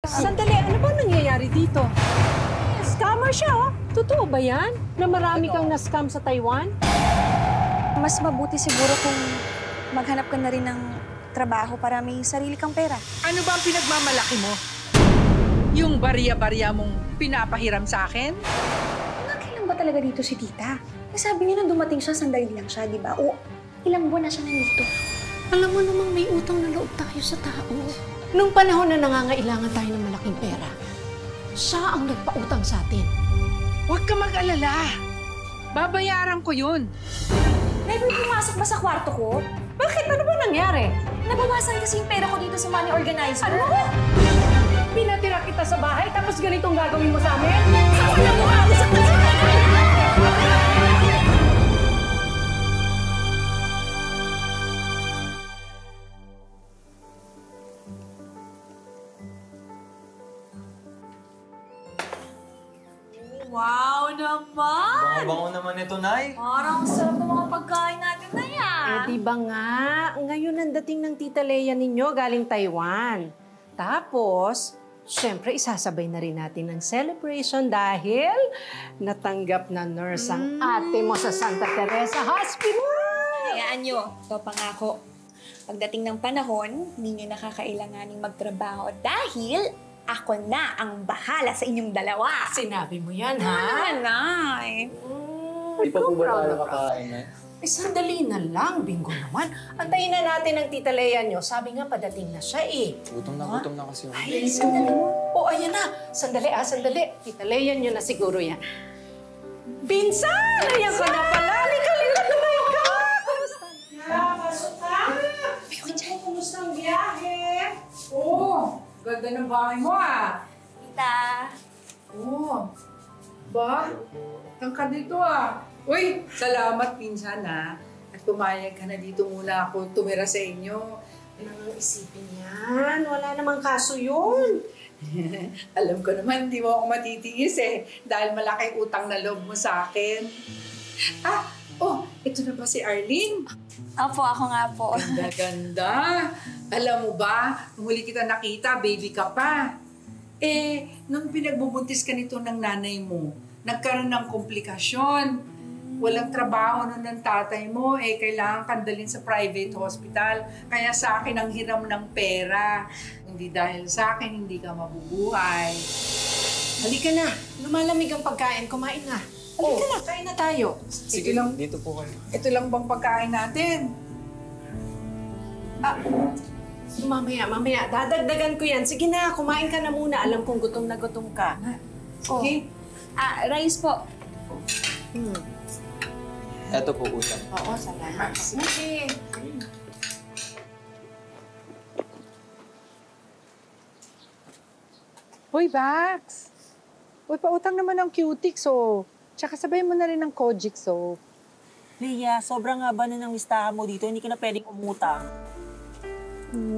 Sandali, ano ba nangyayari dito? Scammer siya, oh. Totoo ba yan? Na marami kang na-scam sa Taiwan? Mas mabuti siguro kung maghanap ka na rin ng trabaho para may sarili kang pera. Ano ba ang pinagmamalaki mo? Yung barya-barya mong pinapahiram sa akin? Kailan ba talaga dito si tita? Sabi niya na dumating siya, sandali lang siya, di ba? O, ilang buwan na siya nandito. Alam mo namang may utang na loob tayo sa tao. Nung panahon na nangangailangan tayo ng malaking pera, siya ang nagpautang sa atin. Huwag ka mag-alala. Babayaran ko yun. Never pumasok ba sa kwarto ko? Bakit? Ano ba nangyari? Nabawasan kasi yung pera ko dito sa money organizer. Ano? Pinatira kita sa bahay tapos ganitong gagawin mo sa amin? Kapal na mukha ako sa Wow naman! Bango-bango naman ito, Nay. Parang sarap ng mga pagkain natin na yan. Eh, di ba nga? Ngayon ang dating ng Tita Lea ninyo galing Taiwan. Tapos, syempre isasabay na rin natin ang celebration dahil natanggap na nurse ang ate mo sa Santa Teresa Hospital. Hayaan nyo, ito pangako. Pagdating ng panahon, hindi nyo nakakailanganing magtrabaho dahil ako na ang bahala sa inyong dalawa. Sinabi mo yan, ha? Nay. Di pa po ba tayo kakain, Nay? Eh, sandali na lang. Bingo naman. Antayin na natin ang Tita Lea nyo. Sabi nga, padating na siya eh. Gutom na kasi. Ay, sandali mo. Oh, ayan na. Sandali, sandali. Tita Lea nyo na siguro yan. Pinsan! Ayan ka na pala. Halika, tumayo ka! Kamusta? Pasok ka! Kumusta ang biyahe? Oh, ganda ng bahay mo ah. Tita. Oh, ba? Tangka dito ah. Uy, salamat pinsan ha. At pumayag ka na dito muna ako tumira sa inyo. Ano nang isipin yan? Wala namang kaso yun. Alam ko naman, di mo ako matitiis eh. Dahil malaking utang na loob mo sa akin. Ah, oh, ito na ba si Arlene? Opo, ako nga po. Ganda-ganda. Alam mo ba, nung huli kita nakita, baby ka pa. Eh, nung pinagbubuntis ka nito ng nanay mo, nagkaroon ng komplikasyon. Walang trabaho nun ng tatay mo, eh kailangan kang dalhin sa private hospital. Kaya sa akin ang hiram ng pera. Hindi dahil sa akin, hindi ka mabubuhay. Halika na. Lumalamig ang pagkain. Kumain na. Halika na, kain na tayo. Sige lang, dito po kayo. Ito lang bang pagkain natin? Ah, mamaya. Dadagdagan ko yan. Sige na, kumain ka na muna. Alam kong gutom na gutom ka. Sige. Rice po. Eto po, utang. Oo, salamat. Sige. Hoy, Bax! Uy, pautang naman ng Cutix, oh. Tsaka sabay mo na rin ng Kojix, oh. Leia, sobrang haba na ng listahan mo dito. Hindi ka na pwedeng umutang.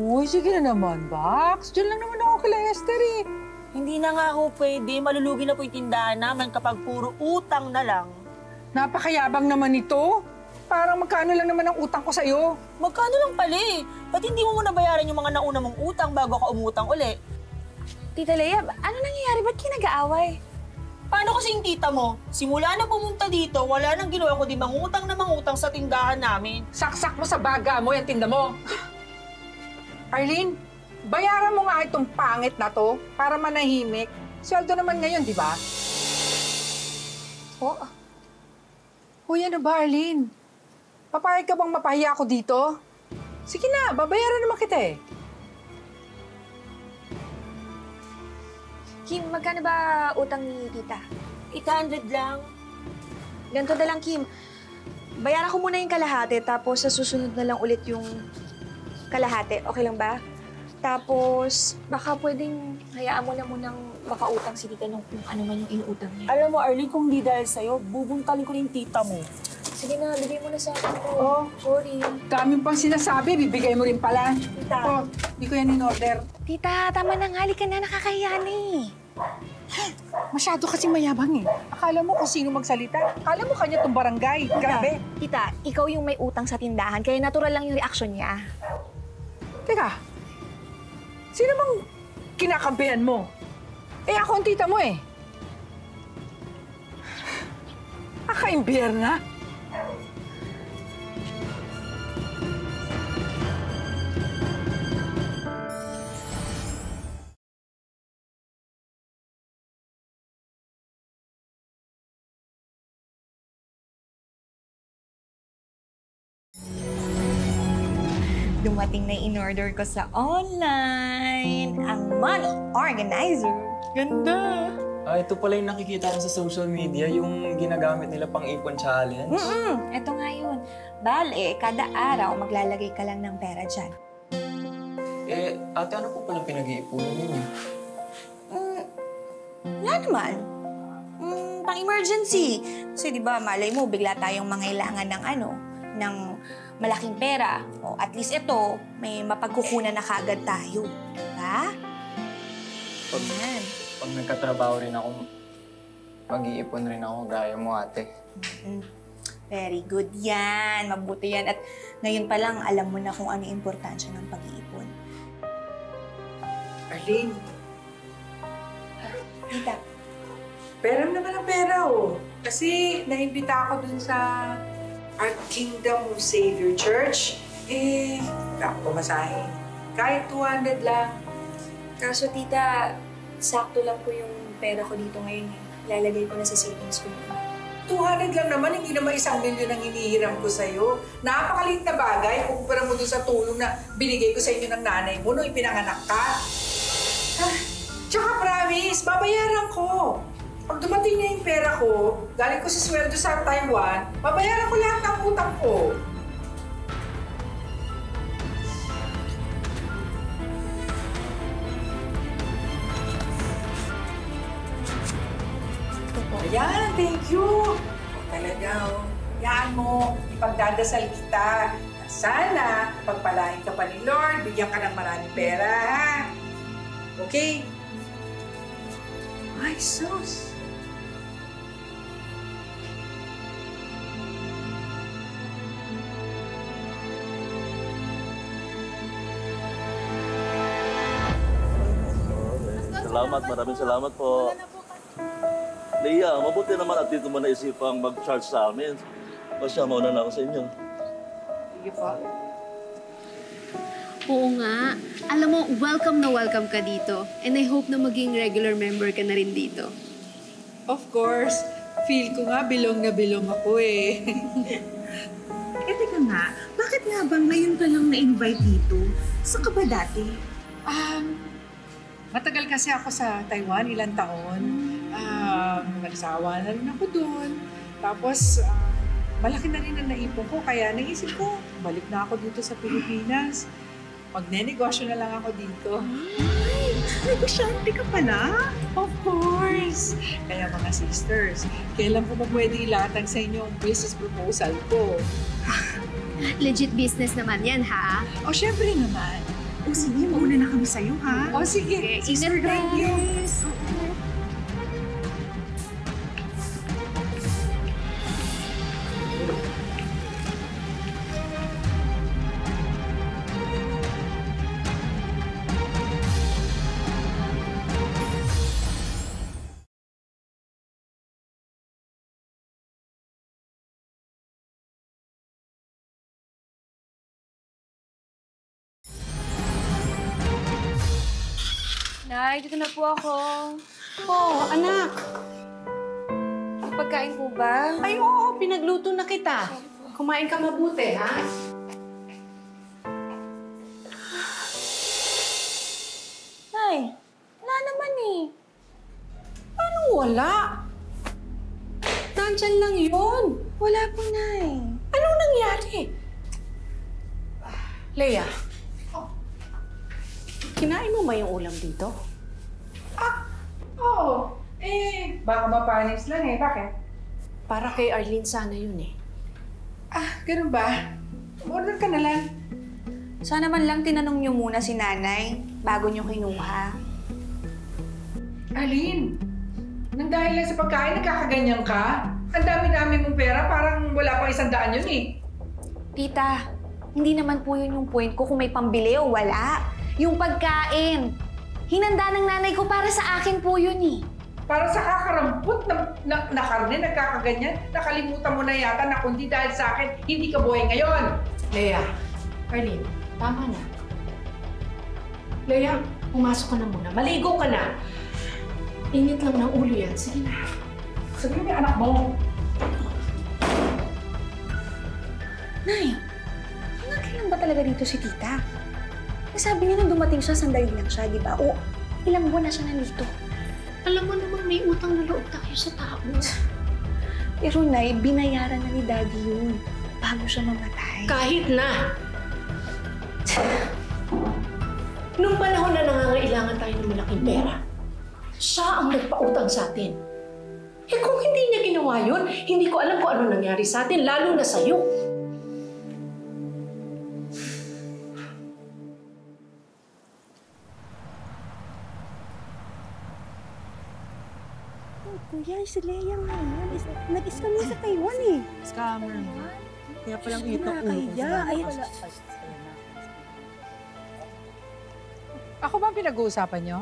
Uy, sige na naman, Bax. Diyan lang naman ako kila Esther, eh. Hindi na nga ako pwede. Malulugi na po yung tindahan namin kapag puro utang na lang. Napakayabang naman ito. Parang magkano lang naman ang utang ko sa'yo. Magkano lang pala eh? Ba't hindi mo muna bayaran yung mga nauna mong utang bago ka umutang uli? Tita Lea, ano nangyayari? Ba't kayo nag-aaway? Paano kasi yung tita mo? Simula na pumunta dito, wala nang ginawa kundi mangutang na mangutang sa tindahan namin. Saksak mo sa baga mo yung tinda mo. Arlene, bayaran mo nga itong pangit na to para manahimik. Sweldo naman ngayon, di ba? Oh, Uy, ano ba, Arlene? Papayag ka bang mapahiya ako dito? Sige na, babayaran naman kita eh. Kim, magkano ba utang ni tita? 800 lang. Ganito na lang, Kim. Bayaran ko muna yung kalahati, tapos sa susunod na lang ulit yung kalahati. Okay lang ba? Tapos, baka pwedeng hayaan mo na munang makautang si tita nung kung ano man yung inuutang niya. Alam mo, Arlene, kung di dahil sa'yo, bubuntalin ko na yung tita mo. Sige na, bigay mo na sa akin ko. Oh. Sorry. Dami pang sinasabi, bibigay mo rin pala. Tita. Oh, di ko yan in-order. Tita, tama na nga. Halika na, nakakahiya na eh. Masyado kasi mayabang eh. Akala mo kung sino magsalita. Akala mo kanya tong barangay. Grabe. Tita, ikaw yung may utang sa tindahan, kaya natural lang yung reaksyon niya. Teka, sino bang kinakampihan mo. Eh ako ang tita mo eh. Akaimbierna. Dumating na in-order ko sa online. Ang money organizer. Ganda! Ito pala yung nakikita ko sa social media, yung ginagamit nila pang ipon challenge. Ito nga yun. Bale, kada araw maglalagay ka lang ng pera dyan. Ate, ano po palang pinag-iipunan ninyo? Wala naman. Pang-emergency. Kasi di ba, malay mo, bigla tayong mangailangan ng malaking pera. O at least ito, may mapagkukunan na kaagad tayo. Diba? Pag nagkatrabaho rin ako, mag-iipon rin ako gaya mo, ate. Very good yan. Mabuti yan. At ngayon pa lang, alam mo na kung ano yung importansya ng pag-iipon. Arlene, Tita. pera naman ang pera oh. Kasi naimbita ako dun sa Our Kingdom of Savior Church. Wala akong pamasahe. Kahit 200 lang. Kaso, tita, sakto lang po yung pera ko dito ngayon. Lalagay ko na sa savings ko yun. 200 lang naman, hindi naman 1 milyon ang hinihiram ko sa'yo. Napakaliit na bagay, kukumpara mo dun sa tulong na binigay ko sa inyo ng nanay mo nung ipinanganak ka. Tsaka promise, babayaran ko. Pag dumating na yung pera ko, galing ko sa sweldo sa Taiwan, babayaran ko lahat ng utang ko. Ayan, thank you. Talaga, oh. Yan mo, ipagdadasal kita. Sana, pagpalain ka pa ni Lord, bigyan ka ng maraming pera, ha? Okay? Ay, sus. Salamat, maraming salamat po. Leia, mabuti naman at dito mo naisipang mag-charge sa amin. Masya, mauna na ako sa inyo. Sige po. Oo nga. Alam mo, welcome na welcome ka dito. And I hope na maging regular member ka na rin dito. Of course. Feel ko nga bilong na bilong ako eh. Teka nga, bakit nga bang ngayon ka lang na-invite dito? Saan ka ba dati? Matagal kasi ako sa Taiwan, ilang taon. Nagsawa na rin ako doon. Tapos, malaki na rin ang naipon ko. Kaya naisip ko, balik na ako dito sa Pilipinas. Magne-negosyo na lang ako dito. Ay, negosyante ka pala? Of course! Kaya mga sisters, kailan po ba pwede ilatag sa inyo ang business proposal ko? Legit business naman yan, ha? O, syempre naman. O sige, mauna na kami sa'yo, ha? O, sige. Okay, Sister, ingat thank you. Yes, oo. Nay, dito na po ako. Oh, anak. May pagkain po ba? Ay, oo, pinagluto na kita. Kumain ka mabuti, ha? Nay, wala naman eh. Anong wala? Nandyan lang yun. Wala po, Nay. Anong nangyari? Leia, kinain mo ba yung ulam dito? Oo. Baka mapanis lang eh. Bakit? Para kay Arlene sana yun eh. Ganun ba? Order ka na lang. Sana man lang tinanong niyo muna si Nanay bago niyo kinuha. Arlene, nang dahil lang sa pagkain, nagkakaganyan ka? Ang dami-dami mong pera, parang wala pang 100 yun eh. Tita, hindi naman po yun yung point ko kung may pambili o wala. Yung pagkain. Hinanda ng nanay ko para sa akin po yun eh. Para sa kakarampot na karne, nagkakaganyan, nakalimutan mo na yata na kundi dahil sa akin, hindi ka buhay ngayon. Leia, Arlene, tama na. Leia, pumasok ka na muna. Maligo ka na. Init lang ng ulo yan. Sige na. Sabi mo yung anak mo. Nay, hanggang kailan ba talaga dito si tita? Sabi niya nung dumating siya, sandali lang siya, di ba? O, ilang buwan na siya nandito. Alam mo namang may utang na loob tayo sa tao. Pero Nay, binayaran na ni Daddy yun bago siya mamatay. Kahit na. Nung panahon na nangangailangan tayo ng malaking pera, siya ang nagpautang sa atin. Eh kung hindi niya ginawa yun, hindi ko alam kung ano nangyari sa atin, lalo na sa'yo. Kuya, si Leia nga yan. Nag-scam niya sa Taiwan eh. Scammer nga. Kaya palang ito Ay, Ako ba ang pinag-uusapan niyo?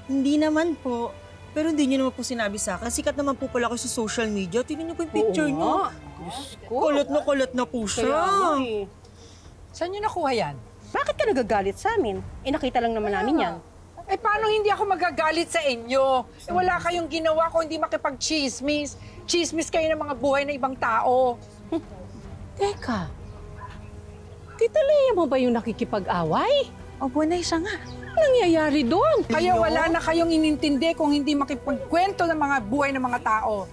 Hindi naman po. Pero hindi niyo naman po sinabi sa akin. Sikat naman po pala ko sa social media. Tingnan niyo po yung picture niyo. Kulot na po siya. Saan niyo nakuha yan? bakit ka nagagalit sa amin? Nakita lang naman namin yan. Eh, paano hindi ako magagalit sa inyo? Eh, wala kayong ginawa kung hindi makipag-chismis. Chismis kayo ng mga buhay ng ibang tao. Teka, Tita Leia mo ba yung nakikipag-away? Opo, Nay, siya nga. Anong nangyayari doon? Kaya wala na kayong inintindi kung hindi makipagkwento ng mga buhay ng mga tao.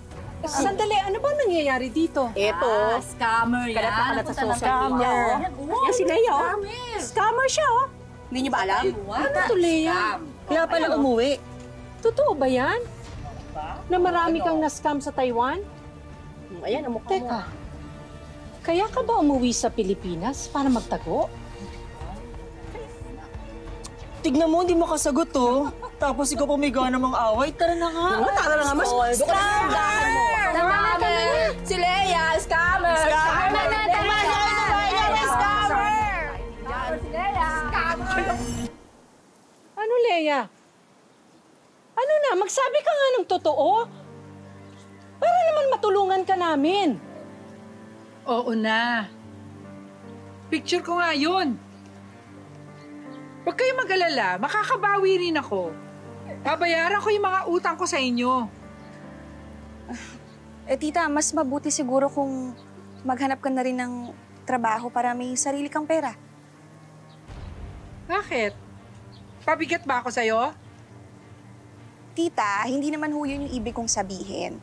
Sandali, ano ba nangyayari dito? Eto. Scammer yan. Kalat na kalat sa social media. Yan si Leia, oh. Scammer siya, oh. Hindi niyo ba alam? Ano to, Leia? Kaya pala umuwi. Totoo ba yan? Na marami kang na-scam sa Taiwan? Ayan, ang mukha mo. Teka, kaya ka ba umuwi sa Pilipinas para magtago? Tignan mo, hindi mo kasagot, oh. Tapos ikaw pa may gana mang away. Tara na nga. Tara na nga, mas scammer! Si Leia, scammer! Scammer! Tama na! Ano, Leia? Ano na, magsabi ka nga ng totoo? Para naman matulungan ka namin. Oo na. Picture ko nga yun. Huwag kayong mag-alala, makakabawi rin ako. Babayaran ko yung mga utang ko sa inyo. Eh, tita, mas mabuti siguro kung maghanap ka na rin ng trabaho para may sarili kang pera. Bakit? Pabigat ba ako sa'yo? Tita, hindi naman ho yun yung ibig kong sabihin.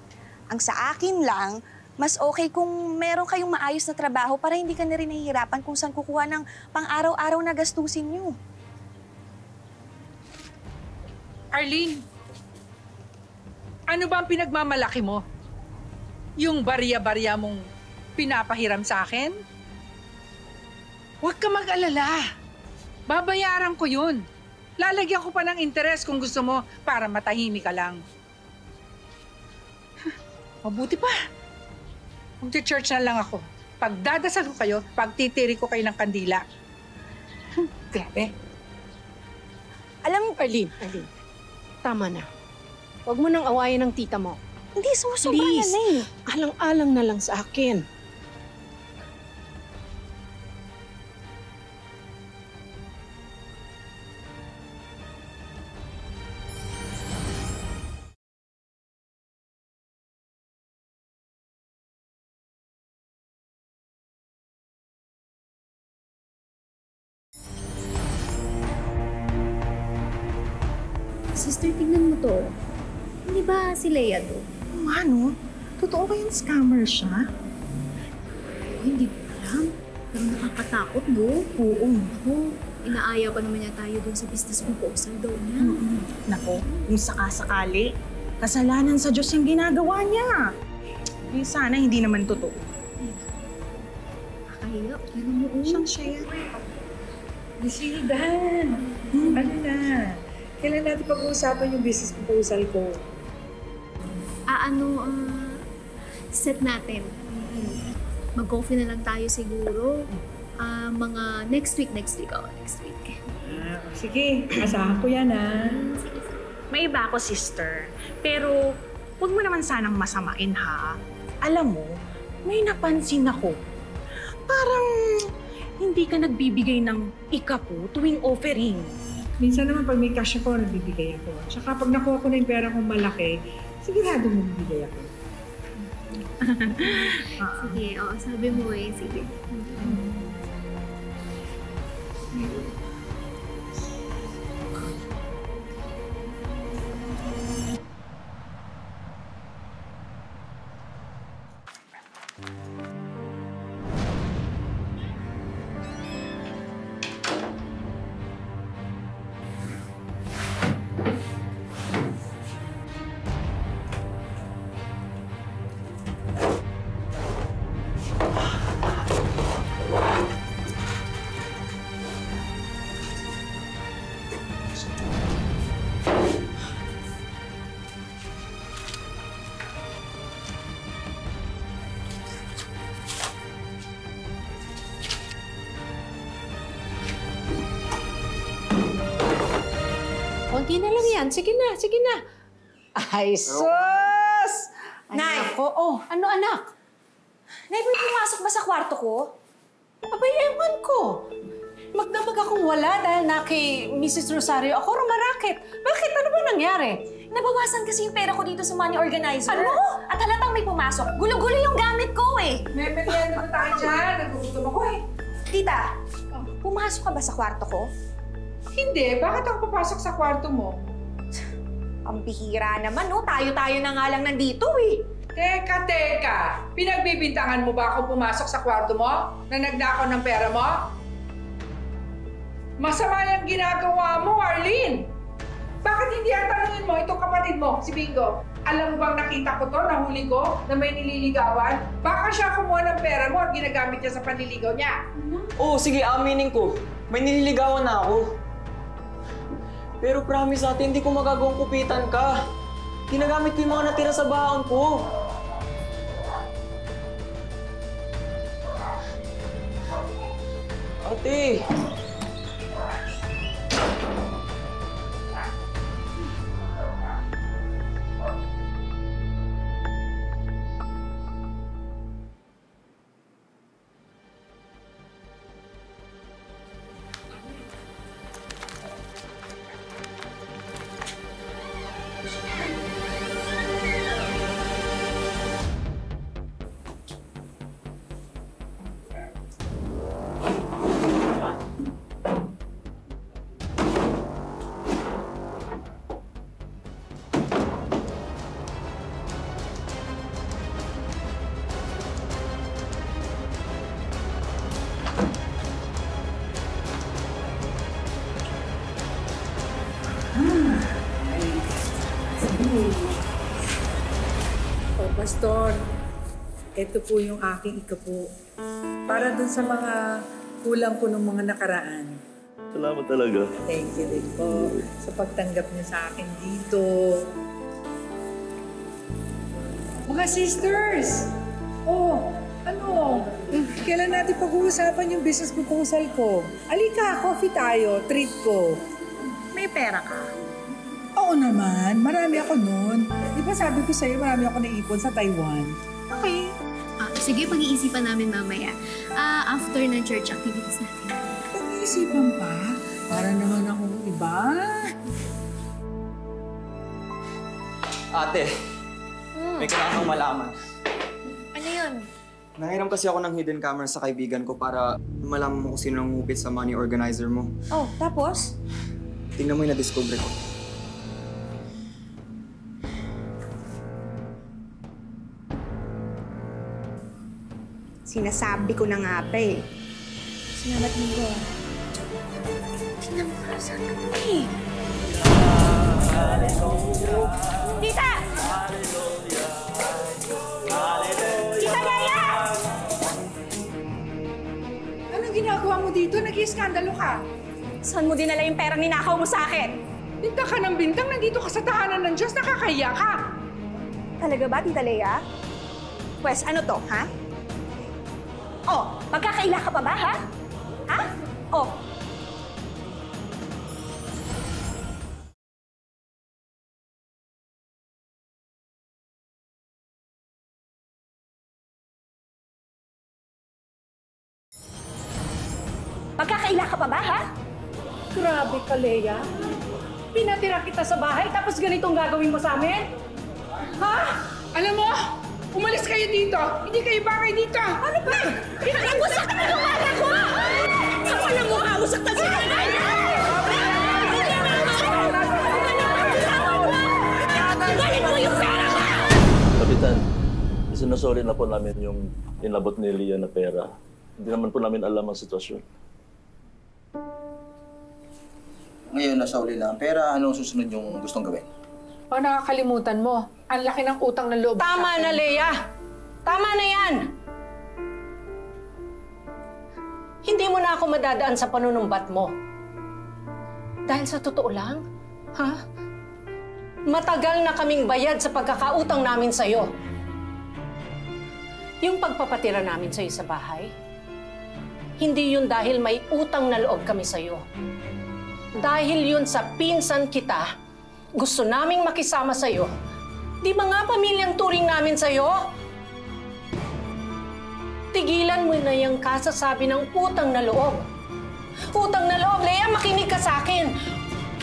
Ang sa akin lang, mas okay kung meron kayong maayos na trabaho para hindi ka na rin nahihirapan kung saan kukuha ng pang-araw-araw na gastusin nyo. Arlene, ano ba ang pinagmamalaki mo? Yung barya-barya mong pinapahiram sa akin? Huwag ka mag-alala. Babayaran ko yun. Lalagyan ko pa ng interes kung gusto mo para matahimik ka lang. Mabuti pa. Mag-church na lang ako. Pagdadasal ko kayo, pagtitiri ko kayo ng kandila. Grabe. Alam mo, Arlene, tama na. Huwag mo nang awayan ng tita mo. Hindi, susobra na na eh. Alang-alang na lang sa akin. Sister, tingnan mo to. Hindi ba si Leia to? Ano? Totoo ba yung scammer siya? Hindi ko alam. Pero nakakatakot, no? Oo. Ako, inaaya pa naman niya tayo dun sa business proposal daw niya. Nako, kung sakasakali, kasalanan sa Diyos yung ginagawa niya. Eh, sana hindi naman totoo. Kaya, tingnan mo, oh. Siyang siya yan. Sildan, ano na? Kailan natin pag-uusapan yung business proposal ko? Set natin. Mag-coffee na lang tayo siguro. Mga next week. Next week. Sige, asahan ko yan May iba ako, sister. Pero huwag mo naman sanang masamain, ha? Alam mo, may napansin ako. Parang hindi ka nagbibigay ng ikapo tuwing offering. Minsan naman pag may cash ako, nagbibigay ako. Tsaka pag nakuha ko na yung pera kong malaki, sigurado magbibigay ako. Sige, sabi mo eh. Sige. Konti na lang yan. Sige na. Ay, sus! Nay! Ano anak? Nay, pwede pumasok ba sa kwarto ko? Abay, ewan ko. Magdamag akong wala dahil na kay Mrs. Rosario ako rumarakit. Bakit? Ano ba nangyari? Nabawasan kasi yung pera ko dito sa money organizer. Ano? At halatang may pumasok. Gulo-gulo yung gamit ko eh. May merienda na tayo dyan. Nagugutom ako Tita, pumasok ka ba sa kwarto ko? Hindi. Bakit ako papasok sa kwarto mo? Ang bihira naman, no? Tayo-tayo na nga lang nandito eh. Teka. Pinagbibintangan mo ba ako pumasok sa kwarto mo? Na nagnakaw ng pera mo? Masama yung ginagawa mo, Arlene! Bakit hindi ang tanungin mo itong kapatid mo, si Bingo? Alam mo bang nakita ko to, nahuli ko, na may nililigawan? Baka siya kumuha ng pera mo at ginagamit niya sa panliligaw niya. Oo, sige, aminin ko. May nililigawan na ako. Pero promise natin, hindi ko magagawang kupitan ka. Ginagamit ko yung mga natira sa baon ko. Ate! Pastor, ito po yung aking ikapo. Para dun sa mga kulang ko ng mga nakaraan. Salamat talaga. Thank you din po sa pagtanggap niyo sa akin dito. Mga sisters! Kailan natin pag-uusapan yung business proposal ko? Alika, coffee tayo, treat ko. May pera ka. Oo naman, marami ako nun. Di ba sabi ko sa'yo, marami ako naipon sa Taiwan. Okay. Sige, pag-iisipan namin mamaya. After ng church activities natin. Pag-iisipan pa? Para naman akong iba. Ate, may kailangan kang malaman. Ano yun? Nangiram kasi ako ng hidden camera sa kaibigan ko para malaman mo kung sino ang ngupit sa money organizer mo. Oh, tapos? Tingnan mo yung na-discover ko. Sinasabi ko na nga pa eh. Salamat mo ko. Tingnan mo para saan ka eh. Tita! Tita Gaya! Anong ginagawa mo dito? Nag-iiskandalo ka. Saan mo dinala yung pera ninakaw mo sa akin? Bintang ka ng bintang, nandito ka sa tahanan ng Diyos, nakakahiya ka. Talaga ba, Tita Lea? Pwes, ano to, ha? Oh, magkakaila ka pa ba, ha? Ha? Oh, magkakaila ka pa ba, ha? Grabe ka, Leia. Pinatira kita sa bahay tapos ganitong gagawin mo sa amin? Ha? Alam mo, umalis kayo dito. Hindi kayo bagay dito. Ano ba? Pinakamusak ka na yung anak ko! Kapal ang mukha mo sa tasinanay! Balik mo yung pera ko! Kapitan, isinasori na po namin yung inabot ni Leah na pera. Hindi naman po namin alam ang sitwasyon. Ngayon, nasa uli na ang pera. Anong susunod yung gustong gawin? O nakakalimutan mo, ang laki ng utang ng loob. Tama na, Leia! Tama na yan! Hindi mo na ako madadaan sa panunumbat mo. Dahil sa totoo lang, ha? Matagal na kaming bayad sa pagkakautang namin sa'yo. Yung pagpapatira namin sa'yo sa bahay, hindi yun dahil may utang na loob kami sa'yo. Dahil yun sa pinsan kita, gusto naming makisama sa'yo. Di ba nga pamilyang turing namin sa'yo? Tigilan mo na yung kasasabi ng utang na loob. Utang na loob, Leia, makinig ka sa akin.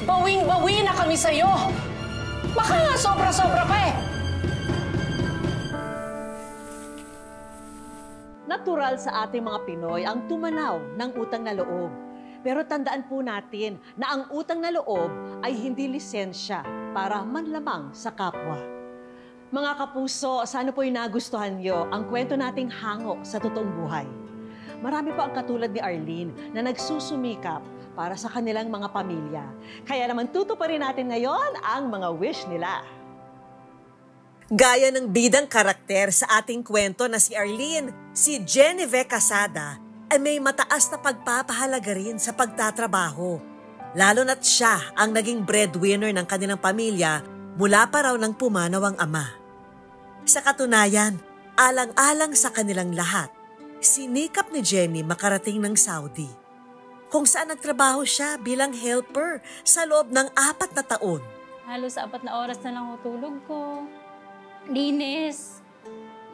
Bawing-bawi na kami sa'yo. Baka nga sobra-sobra pa eh. Natural sa ating mga Pinoy ang tumanaw ng utang na loob. Pero tandaan po natin na ang utang na loob ay hindi lisensya para manlamang sa kapwa. Mga kapuso, sana po'y nagustuhan niyo ang kwento nating hango sa totoong buhay. Marami pa ang katulad ni Arlene na nagsusumikap para sa kanilang mga pamilya. Kaya naman tutuparin natin ngayon ang mga wish nila. Gaya ng bidang karakter sa ating kwento na si Arlene, si Genevieve Casada ay may mataas na pagpapahalaga rin sa pagtatrabaho. Lalo na't siya ang naging breadwinner ng kanilang pamilya mula pa raw nang pumanaw ang ama. Sa katunayan, alang-alang sa kanilang lahat, sinikap ni Jenny makarating ng Saudi, kung saan nagtrabaho siya bilang helper sa loob ng 4 na taon. Halos 4 na oras na lang utulog ko. Linis.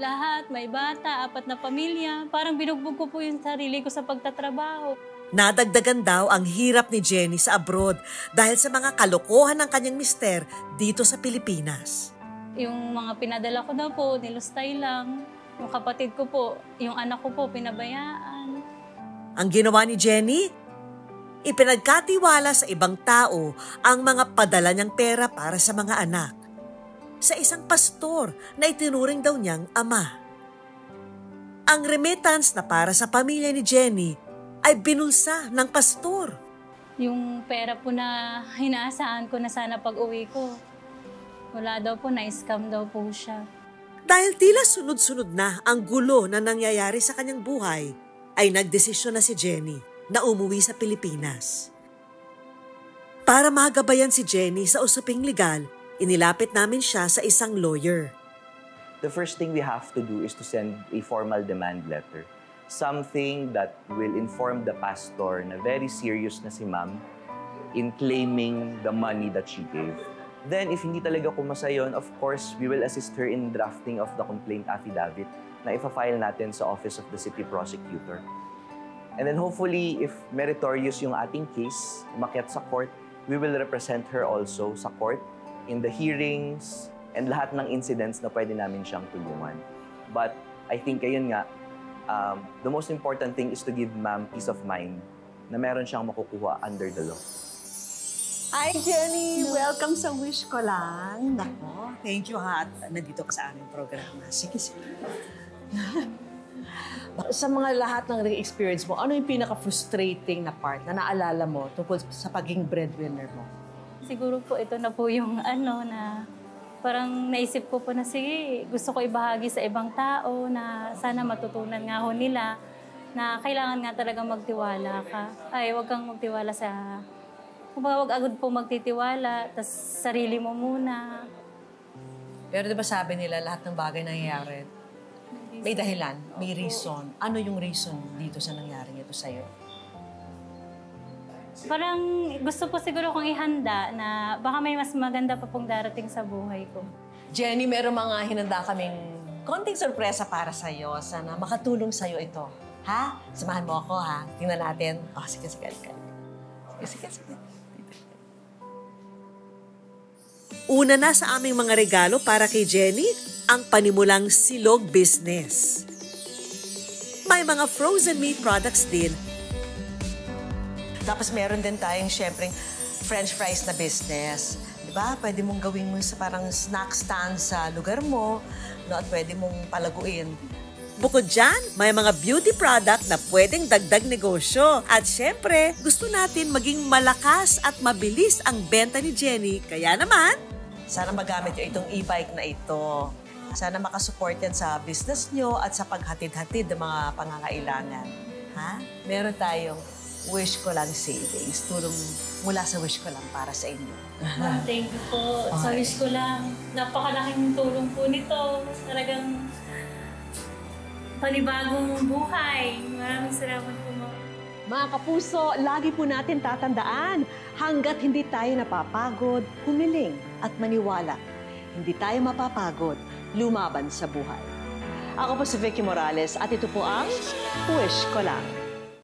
Lahat, may bata, 4 na pamilya. Parang binugbog ko po yung sarili ko sa pagtatrabaho. Nadagdagan daw ang hirap ni Jenny sa abroad dahil sa mga kalokohan ng kanyang mister dito sa Pilipinas. Yung mga pinadala ko daw po, nilustay lang. Yung kapatid ko po, yung anak ko po, pinabayaan. Ang ginawa ni Jenny, ipinagkatiwala sa ibang tao ang mga padala niyang pera para sa mga anak. Sa isang pastor na itinuring daw niyang ama. Ang remittance na para sa pamilya ni Jenny ay binulsa ng pastor. Yung pera po na hinaasahan ko na sana pag-uwi ko, wala daw po, na-scam daw po siya. Dahil tila sunod-sunod na ang gulo na nangyayari sa kanyang buhay, ay nagdesisyon na si Jenny na umuwi sa Pilipinas. Para magabayan si Jenny sa usaping legal, inilapit namin siya sa isang lawyer. The first thing we have to do is to send a formal demand letter. Something that will inform the pastor na very serious na si ma'am in claiming the money that she gave. Then, if hindi talaga kumasa yun, of course, we will assist her in drafting of the complaint affidavit na ifa-file natin sa Office of the City Prosecutor. And then hopefully, if meritorious yung ating case, umakyat sa court, we will represent her also sa court in the hearings and lahat ng incidents na pwede namin siyang tulungan. But I think ayun nga, the most important thing is to give ma'am peace of mind na meron siyang makukuha under the law. Hi, Jenny! Welcome sa Wish Ko Lang. Nako, thank you ha. Nandito ka sa aming programa. Sige, sige. Sa mga lahat ng experience mo, ano yung pinaka-frustrating na part na naalala mo tungkol sa pagiging breadwinner mo? Siguro po ito na po yung na parang naisip ko po na sige, gusto ko ibahagi sa ibang tao na sana matutunan nga ho nila na kailangan nga talaga magtiwala ka. Ay, huwag kang magtiwala sa... Huwag agad po magtitiwala, tas sarili mo muna. Pero di ba sabi nila lahat ng bagay nangyayari, may dahilan, may reason. Ano yung reason dito sa nangyaring ito sa'yo? Parang gusto po siguro kong ihanda na baka may mas maganda pa pong darating sa buhay ko. Jenny, meron mga hinanda kaming konting sorpresa para sa'yo. Sana makatulong sa'yo ito. Ha? Samahan mo ako, ha? Tingnan natin. Oh, sige. Sige. Una na sa aming mga regalo para kay Jenny, ang panimulang silog business. May mga frozen meat products din. Tapos meron din tayong, syempre, French fries na business. Diba? Pwede mong gawin mo sa parang snack stand sa lugar mo, no? At pwede mong palaguin. Bukod dyan, may mga beauty product na pwedeng dagdag negosyo. At syempre, gusto natin maging malakas at mabilis ang benta ni Jenny. Kaya naman, sana magamit nyo itong e-bike na ito. Sana makasupport yan sa business nyo at sa paghatid-hatid ng mga pangangailangan. Ha? Meron tayong Wish Ko Lang savings. Tulong mula sa Wish Ko Lang para sa inyo. Ma'am, thank you po. Sa Wish Ko Lang, napakalaking tulong po nito. Talagang panibagong buhay. Maraming salamat po, ma'am. Mga kapuso, lagi po natin tatandaan, hanggat hindi tayo napapagod, humiling at maniwala. Hindi tayo mapapagod, lumaban sa buhay. Ako po si Vicky Morales at ito po ang Wish Ko Lang.